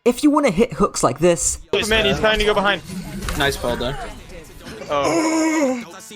If you want to hit hooks like this, man, he's trying to go behind. Nice ball though.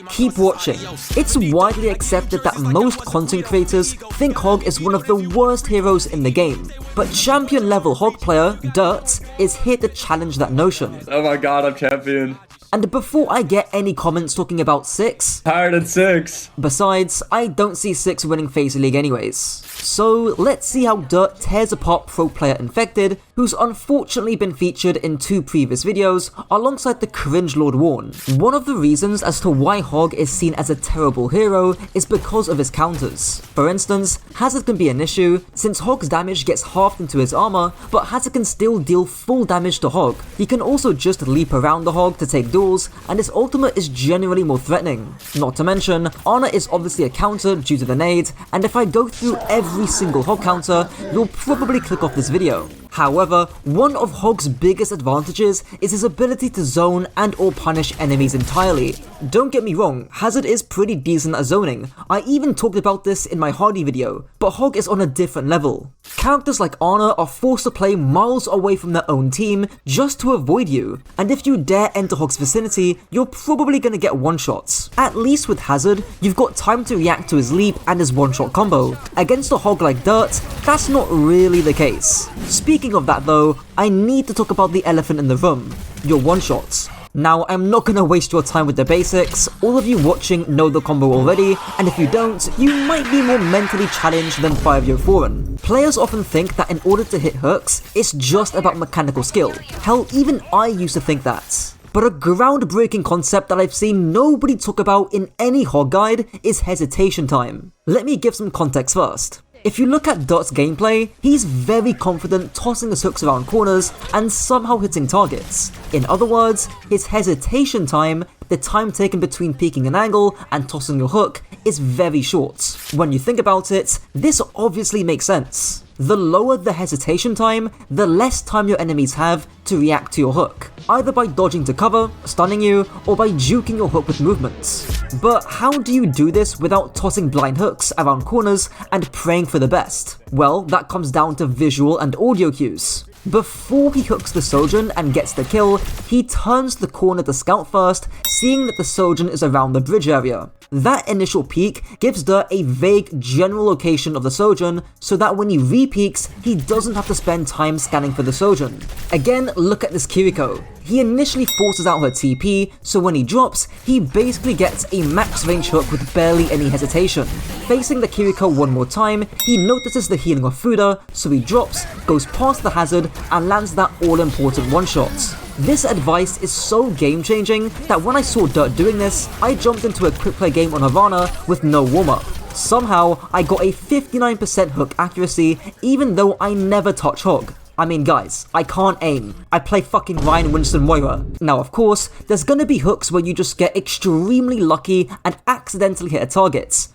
keep watching. It's widely accepted that most content creators think Hog is one of the worst heroes in the game, but champion level Hog player, Dirt, is here to challenge that notion. Oh my god, I'm champion. And before I get any comments talking about 6, Higher than 6. Besides, I don't see 6 winning FaZe League anyways. So let's see how Dirt tears apart pro player Infected, who's unfortunately been featured in 2 previous videos alongside the cringe Lord Warren. One of the reasons as to why Hog is seen as a terrible hero is because of his counters. For instance, Hazard can be an issue since Hog's damage gets halved into his armor, but Hazard can still deal full damage to Hog. He can also just leap around the Hog to take duels, and his ultimate is generally more threatening. Not to mention, Ana is obviously a counter due to the nade, and if I go through every single Hog counter, you'll probably click off this video. However, one of Hog's biggest advantages is his ability to zone and or punish enemies entirely. Don't get me wrong, Hazard is pretty decent at zoning. I even talked about this in my Hardy video, but Hog is on a different level. Characters like Ana are forced to play miles away from their own team just to avoid you, and if you dare enter Hog's vicinity, you're probably gonna get one-shots. At least with Hazard, you've got time to react to his leap and his one-shot combo. Against a Hog like Dirt, that's not really the case. Speaking of that though, I need to talk about the elephant in the room, your one-shots. Now, I'm not gonna waste your time with the basics, all of you watching know the combo already, and if you don't, you might be more mentally challenged than 5-year foreign. Players often think that in order to hit hooks, it's just about mechanical skill. Hell, even I used to think that. But a groundbreaking concept that I've seen nobody talk about in any Hog guide is hesitation time. Let me give some context first. If you look at Dirt's gameplay, he's very confident tossing his hooks around corners and somehow hitting targets. In other words, his hesitation time, the time taken between peeking an angle and tossing your hook, is very short. When you think about it, this obviously makes sense. The lower the hesitation time, the less time your enemies have to react to your hook, either by dodging to cover, stunning you, or by juking your hook with movements. But how do you do this without tossing blind hooks around corners and praying for the best? Well, that comes down to visual and audio cues. Before he hooks the Sojourn and gets the kill, he turns the corner to scout first, seeing that the Sojourn is around the bridge area. That initial peek gives Dirt a vague general location of the Sojourn, so that when he re-peeks, he doesn't have to spend time scanning for the Sojourn. Again, look at this Kiriko. He initially forces out her TP, so when he drops, he basically gets a max range hook with barely any hesitation. Facing the Kiriko one more time, he notices the healing of Fuda, so he drops, goes past the Hazard, and lands that all-important one-shot. This advice is so game-changing that when I saw Dirt doing this, I jumped into a quick play game on Havana with no warm-up. Somehow, I got a 59% hook accuracy even though I never touch Hog. I mean guys, I can't aim. I play fucking Ryan Winston Moira. Now of course, there's gonna be hooks where you just get extremely lucky and accidentally hit a target.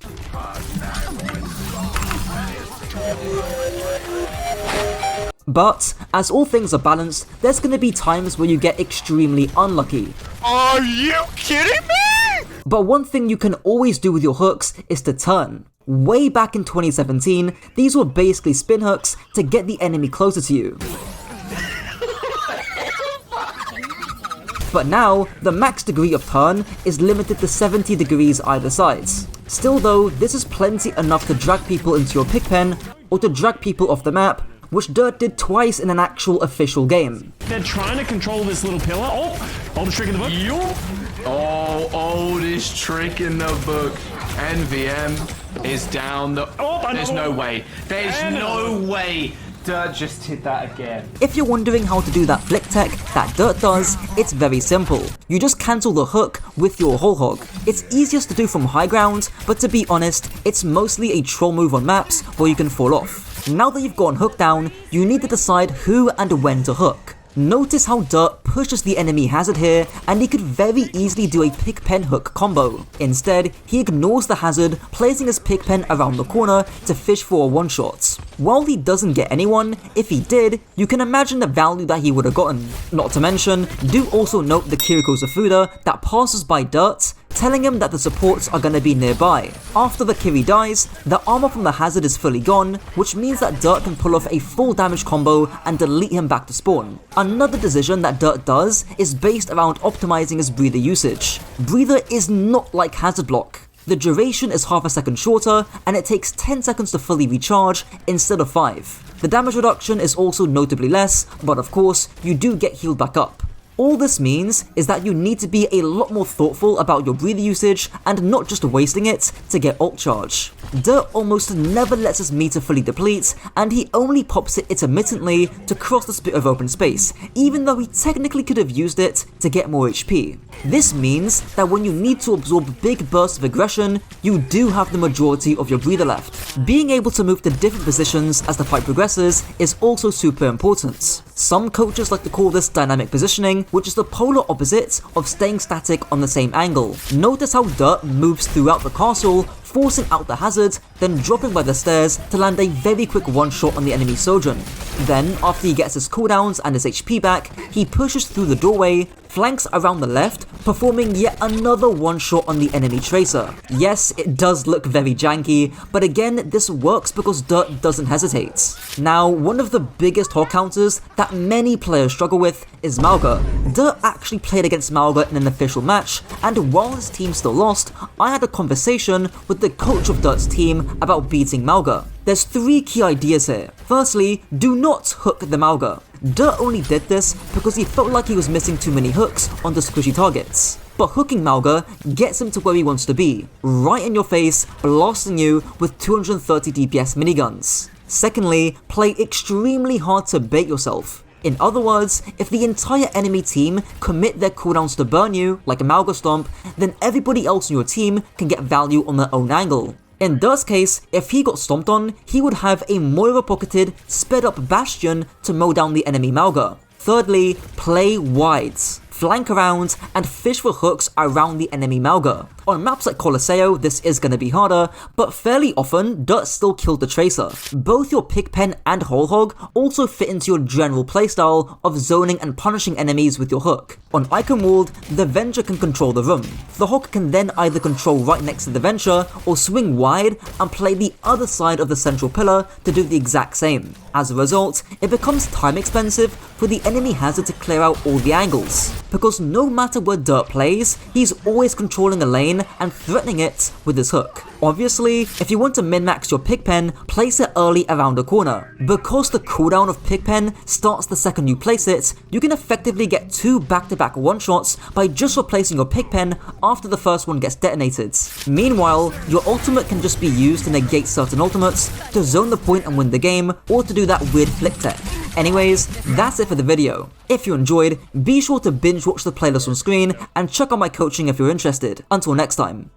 But, as all things are balanced, there's gonna be times where you get extremely unlucky. Are you kidding me? But one thing you can always do with your hooks is to turn. Way back in 2017, these were basically spin hooks to get the enemy closer to you. But now, the max degree of turn is limited to 70 degrees either side. Still though, this is plenty enough to drag people into your pick pen, or to drag people off the map, which Dirt did twice in an actual official game. They're trying to control this little pillar. Oh, oldest trick in the book. Oh, oldest trick in the book. NVM is down the... There's no way. There's no way. Dirt just did that again. If you're wondering how to do that flick tech that Dirt does, it's very simple. You just cancel the hook with your whole hog. It's easiest to do from high ground, but to be honest, it's mostly a troll move on maps where you can fall off. Now that you've gotten hook down, you need to decide who and when to hook. Notice how Dirt pushes the enemy Hazard here, and he could very easily do a pick pen hook combo. Instead, he ignores the Hazard, placing his pick pen around the corner to fish for a one-shot. While he doesn't get anyone, if he did, you can imagine the value that he would have gotten. Not to mention, do also note the Kiriko Zafuda that passes by Dirt, telling him that the supports are gonna be nearby. After the Kiri dies, the armor from the hazard is fully gone, which means that Dirt can pull off a full damage combo and delete him back to spawn. Another decision that Dirt does is based around optimizing his breather usage. Breather is not like hazard block. The duration is half a second shorter, and it takes 10 seconds to fully recharge instead of 5. The damage reduction is also notably less, but of course, you do get healed back up. All this means is that you need to be a lot more thoughtful about your breather usage and not just wasting it to get ult charge. Dirt almost never lets his meter fully deplete, and he only pops it intermittently to cross this bit of open space, even though he technically could have used it to get more HP. This means that when you need to absorb big bursts of aggression, you do have the majority of your breather left. Being able to move to different positions as the fight progresses is also super important. Some coaches like to call this dynamic positioning, which is the polar opposite of staying static on the same angle. Notice how Dirt moves throughout the castle, forcing out the hazard, then dropping by the stairs to land a very quick one-shot on the enemy Sojourn. Then, after he gets his cooldowns and his HP back, he pushes through the doorway, flanks around the left, performing yet another one-shot on the enemy Tracer. Yes, it does look very janky, but again, this works because Dirt doesn't hesitate. Now, one of the biggest hog counters that many players struggle with is MAUGA. Dirt actually played against MAUGA in an official match, and while his team still lost, I had a conversation with the coach of Dirt's team about beating MAUGA. There's 3 key ideas here. Firstly, do not hook the MAUGA. Dirt only did this because he felt like he was missing too many hooks on the squishy targets. But hooking MAUGA gets him to where he wants to be, right in your face, blasting you with 230 DPS miniguns. Secondly, play extremely hard to bait yourself. In other words, if the entire enemy team commit their cooldowns to burn you, like a MAUGA stomp, then everybody else in your team can get value on their own angle. In Dirt's case, if he got stomped on, he would have a Moira-pocketed, sped-up Bastion to mow down the enemy MAUGA. Thirdly, play wides. Flank around, and fish for hooks around the enemy MAUGA. On maps like Colosseo, this is going to be harder, but fairly often, Dirt still killed the Tracer. Both your Pigpen and Whole Hog also fit into your general playstyle of zoning and punishing enemies with your hook. On Iconwald, the Venture can control the room. The Hog can then either control right next to the Venture, or swing wide and play the other side of the central pillar to do the exact same. As a result, it becomes time expensive for the enemy hazard to clear out all the angles, because no matter where Dirt plays, he's always controlling a lane and threatening it with his hook. Obviously, if you want to min-max your Pigpen, place it early around a corner. Because the cooldown of Pigpen starts the second you place it, you can effectively get 2 back-to-back one-shots by just replacing your Pigpen after the first one gets detonated. Meanwhile, your ultimate can just be used to negate certain ultimates, to zone the point and win the game, or to do that weird flick tech. Anyways, that's it for the video. If you enjoyed, be sure to binge watch the playlist on screen and check out my coaching if you're interested. Until next time.